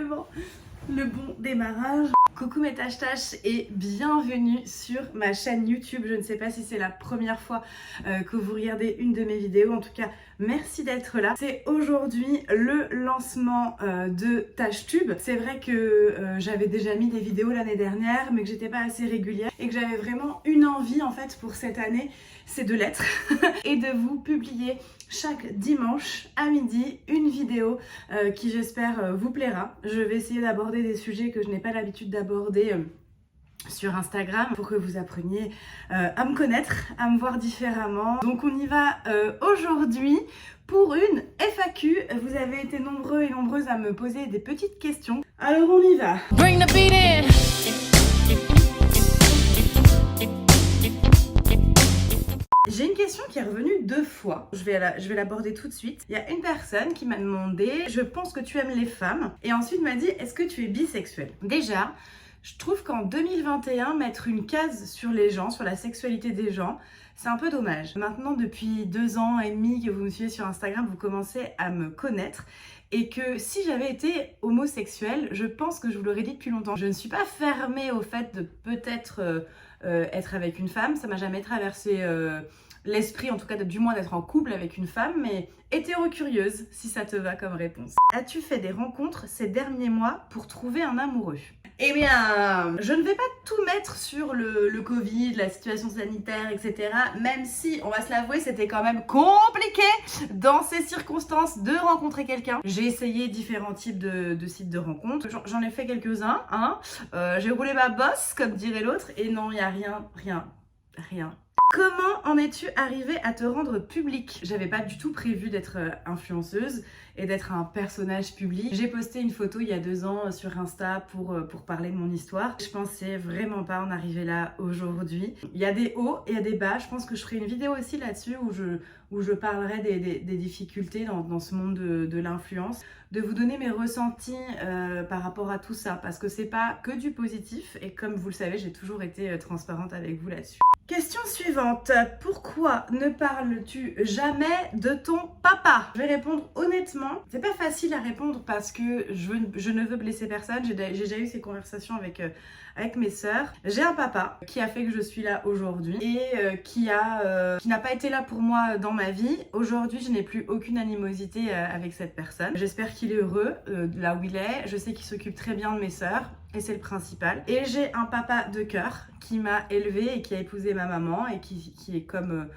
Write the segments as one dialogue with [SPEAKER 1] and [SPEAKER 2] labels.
[SPEAKER 1] vraiment le bon démarrage. Coucou mes tâches et bienvenue sur ma chaîne YouTube. Je ne sais pas si c'est la première fois que vous regardez une de mes vidéos. En tout cas, merci d'être là. C'est aujourd'hui le lancement de TâcheTube. C'est vrai que j'avais déjà mis des vidéos l'année dernière, mais que j'étais pas assez régulière et que j'avais vraiment une envie en fait pour cette année, c'est de l'être et de vous publier chaque dimanche à midi une vidéo qui j'espère vous plaira. Je vais essayer d'aborder des sujets que je n'ai pas l'habitude d'aborder sur Instagram pour que vous appreniez à me connaître, à me voir différemment. Donc on y va aujourd'hui pour une FAQ. Vous avez été nombreux et nombreuses à me poser des petites questions. Alors on y va. Bring the beat in. J'ai une question qui est revenue 2 fois. Je vais l'aborder tout de suite. Il y a une personne qui m'a demandé « Je pense que tu aimes les femmes » et ensuite m'a dit « Est-ce que tu es bisexuel ?» Déjà, je trouve qu'en 2021, mettre une case sur les gens, sur la sexualité des gens, c'est un peu dommage. Maintenant, depuis 2 ans et demi que vous me suivez sur Instagram, vous commencez à me connaître. Et que si j'avais été homosexuelle, je pense que je vous l'aurais dit depuis longtemps. Je ne suis pas fermée au fait de peut-être être avec une femme. Ça m'a jamais traversé l'esprit, en tout cas du moins d'être en couple avec une femme, mais hétéro-curieuse, si ça te va comme réponse. As-tu fait des rencontres ces derniers mois pour trouver un amoureux ? Eh bien, je ne vais pas tout mettre sur le Covid, la situation sanitaire, etc. Même si, on va se l'avouer, c'était quand même compliqué dans ces circonstances de rencontrer quelqu'un. J'ai essayé différents types de sites de rencontres. J'en ai fait quelques-uns, hein. J'ai roulé ma bosse, comme dirait l'autre, et non, il n'y a rien. Comment en es-tu arrivée à te rendre publique ? J'avais pas du tout prévu d'être influenceuse et d'être un personnage public. J'ai posté une photo il y a 2 ans sur Insta pour parler de mon histoire. Je pensais vraiment pas en arriver là aujourd'hui. Il y a des hauts et il y a des bas. Je pense que je ferai une vidéo aussi là-dessus où je parlerai des difficultés dans ce monde de l'influence, de vous donner mes ressentis par rapport à tout ça, parce que c'est pas que du positif et comme vous le savez, j'ai toujours été transparente avec vous là-dessus. Question suivante, pourquoi ne parles-tu jamais de ton papa ? Je vais répondre honnêtement, c'est pas facile à répondre parce que je ne veux blesser personne, j'ai déjà eu ces conversations avec mes sœurs. J'ai un papa qui a fait que je suis là aujourd'hui et qui n'a pas été là pour moi dans ma vie. Aujourd'hui, je n'ai plus aucune animosité avec cette personne. J'espère qu'il est heureux là où il est, je sais qu'il s'occupe très bien de mes sœurs. Et c'est le principal. Et j'ai un papa de cœur qui m'a élevée et qui a épousé ma maman et qui est comme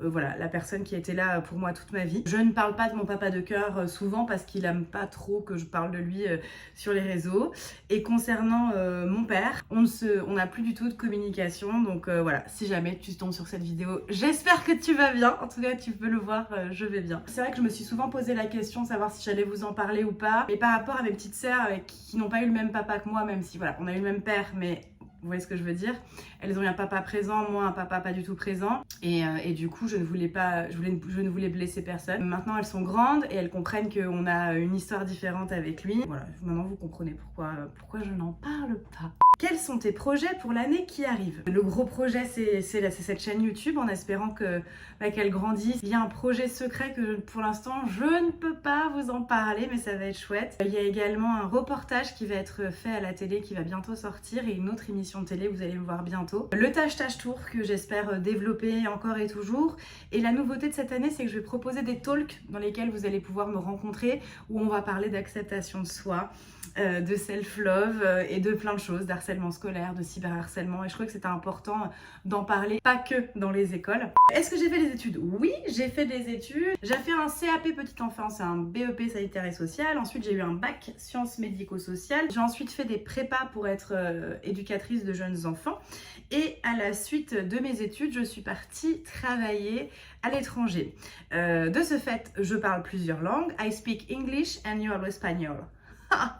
[SPEAKER 1] voilà, la personne qui a été là pour moi toute ma vie. Je ne parle pas de mon papa de cœur souvent parce qu'il aime pas trop que je parle de lui sur les réseaux. Et concernant mon père, on n'a plus du tout de communication. Donc voilà, si jamais tu tombes sur cette vidéo, j'espère que tu vas bien. En tout cas, tu peux le voir, je vais bien. C'est vrai que je me suis souvent posé la question de savoir si j'allais vous en parler ou pas. Et par rapport à mes petites sœurs qui n'ont pas eu le même papa que moi, même si voilà, on a eu le même père, mais vous voyez ce que je veux dire. Elles ont eu un papa présent, moi un papa pas du tout présent. Et du coup, je ne voulais blesser personne. Maintenant, elles sont grandes et elles comprennent qu'on a une histoire différente avec lui. Voilà, maintenant vous comprenez pourquoi je n'en parle pas. Quels sont tes projets pour l'année qui arrive ? Le gros projet, c'est cette chaîne YouTube, en espérant qu'elle grandisse. Il y a un projet secret que pour l'instant, je ne peux pas vous en parler, mais ça va être chouette. Il y a également un reportage qui va être fait à la télé, qui va bientôt sortir, et une autre émission de télé, vous allez me voir bientôt. Le Tâche Tour, que j'espère développer encore et toujours. Et la nouveauté de cette année, c'est que je vais proposer des talks dans lesquels vous allez pouvoir me rencontrer, où on va parler d'acceptation de soi, de self-love et de plein de choses, d'harcèlement scolaire, de cyberharcèlement, et je crois que c'était important d'en parler, pas que dans les écoles. Est-ce que j'ai fait des études ? Oui, j'ai fait des études. J'ai fait un CAP petite enfance, un BEP sanitaire et social. Ensuite, j'ai eu un bac sciences médico-sociales. J'ai ensuite fait des prépas pour être éducatrice de jeunes enfants. Et à la suite de mes études, je suis partie travailler à l'étranger. De ce fait, je parle plusieurs langues. I speak English and you are espagnol.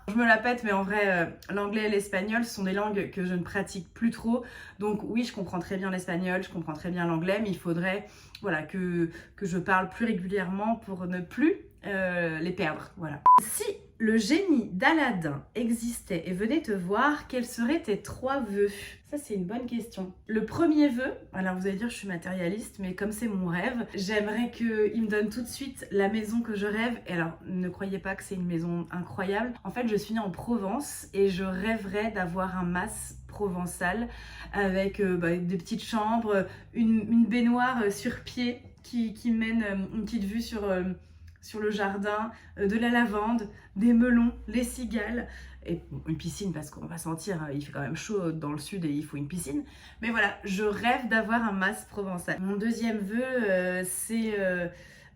[SPEAKER 1] Je me la pète, mais en vrai, l'anglais et l'espagnol, ce sont des langues que je ne pratique plus trop. Donc oui, je comprends très bien l'espagnol, je comprends très bien l'anglais, mais il faudrait voilà, que je parle plus régulièrement pour ne plus les perdre. Voilà. Si le génie d'Aladin existait et venait te voir, quels seraient tes 3 vœux? Ça, c'est une bonne question. Le premier vœu, alors vous allez dire je suis matérialiste, mais comme c'est mon rêve, j'aimerais qu'il me donne tout de suite la maison que je rêve. Et alors, ne croyez pas que c'est une maison incroyable. En fait, je suis née en Provence et je rêverais d'avoir un mas provençal avec des petites chambres, une baignoire sur pied qui mène une petite vue sur le jardin, de la lavande, des melons, les cigales, et une piscine parce qu'on va sentir, il fait quand même chaud dans le sud et il faut une piscine. Mais voilà, je rêve d'avoir un mas provençal. Mon deuxième vœu, c'est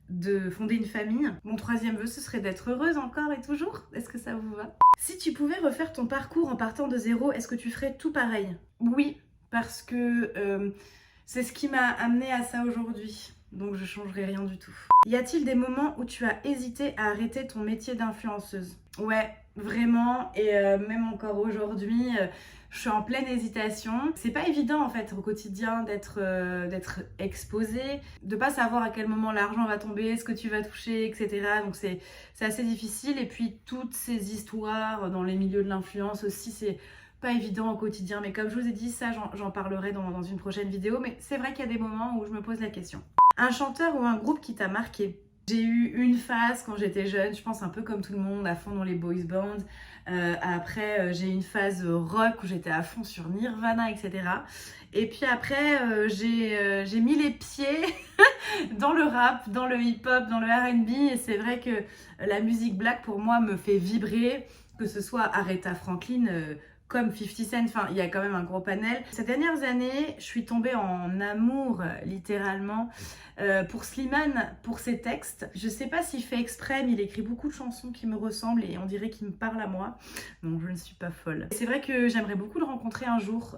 [SPEAKER 1] de fonder une famille. Mon troisième vœu, ce serait d'être heureuse encore et toujours. Est-ce que ça vous va? Si tu pouvais refaire ton parcours en partant de zéro, est-ce que tu ferais tout pareil? Oui, parce que c'est ce qui m'a amenée à ça aujourd'hui. Donc je changerai rien du tout. Y a-t-il des moments où tu as hésité à arrêter ton métier d'influenceuse? Ouais, vraiment, et même encore aujourd'hui, je suis en pleine hésitation. C'est pas évident en fait au quotidien d'être exposée, de pas savoir à quel moment l'argent va tomber, ce que tu vas toucher, etc. Donc c'est assez difficile. Et puis toutes ces histoires dans les milieux de l'influence aussi, c'est pas évident au quotidien. Mais comme je vous ai dit, ça j'en parlerai dans une prochaine vidéo. Mais c'est vrai qu'il y a des moments où je me pose la question. Un chanteur ou un groupe qui t'a marqué? J'ai eu une phase quand j'étais jeune, je pense un peu comme tout le monde, à fond dans les boys bands. Après, j'ai eu une phase rock où j'étais à fond sur Nirvana, etc. Et puis après, j'ai mis les pieds dans le rap, dans le hip-hop, dans le R&B. Et c'est vrai que la musique black, pour moi, me fait vibrer, que ce soit Aretha Franklin, comme 50 Cent, enfin il y a quand même un gros panel. Ces dernières années, je suis tombée en amour littéralement pour Slimane, pour ses textes. Je sais pas s'il fait exprès, mais il écrit beaucoup de chansons qui me ressemblent et on dirait qu'il me parle à moi. Donc je ne suis pas folle. C'est vrai que j'aimerais beaucoup le rencontrer un jour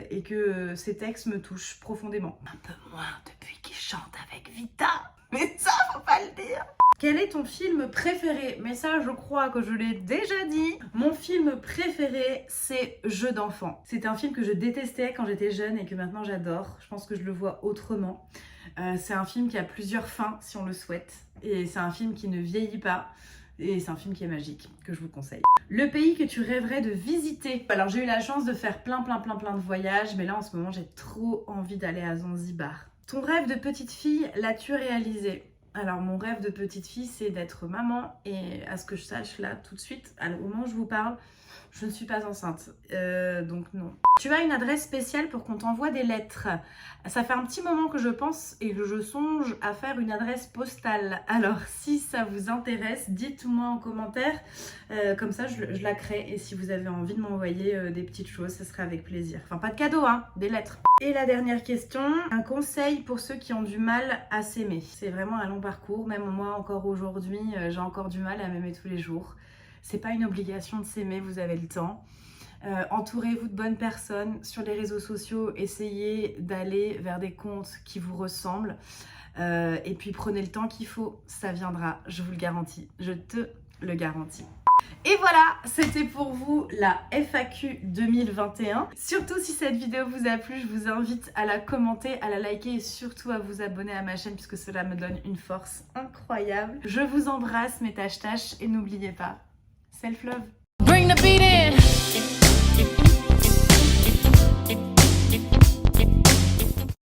[SPEAKER 1] et que ses textes me touchent profondément. Un peu moins depuis qu'il chante avec Vita, mais ça faut pas le dire. Quel est ton film préféré? Mais ça, je crois que je l'ai déjà dit. Mon film préféré, c'est Jeux d'enfant. C'est un film que je détestais quand j'étais jeune et que maintenant j'adore. Je pense que je le vois autrement. C'est un film qui a plusieurs fins, si on le souhaite. Et c'est un film qui ne vieillit pas. Et c'est un film qui est magique, que je vous conseille. Le pays que tu rêverais de visiter? Alors j'ai eu la chance de faire plein de voyages. Mais là, en ce moment, j'ai trop envie d'aller à Zanzibar. Ton rêve de petite fille, l'as-tu réalisé? Alors mon rêve de petite fille, c'est d'être maman et à ce que je sache là tout de suite, au moment où je vous parle, je ne suis pas enceinte, donc non. Tu as une adresse spéciale pour qu'on t'envoie des lettres? Ça fait un petit moment que je pense et que je songe à faire une adresse postale. Alors si ça vous intéresse, dites-moi en commentaire, comme ça je la crée. Et si vous avez envie de m'envoyer des petites choses, ce serait avec plaisir. Enfin pas de cadeaux, hein, des lettres. Et la dernière question, un conseil pour ceux qui ont du mal à s'aimer. C'est vraiment un long parcours, même moi encore aujourd'hui, j'ai encore du mal à m'aimer tous les jours. C'est pas une obligation de s'aimer, vous avez le temps. Entourez-vous de bonnes personnes sur les réseaux sociaux, essayez d'aller vers des comptes qui vous ressemblent et puis prenez le temps qu'il faut, ça viendra, je vous le garantis, je te le garantis. Et voilà, c'était pour vous la FAQ 2021. Surtout si cette vidéo vous a plu, je vous invite à la commenter, à la liker et surtout à vous abonner à ma chaîne puisque cela me donne une force incroyable. Je vous embrasse mes tâches et n'oubliez pas, self-love. Bring the beat in.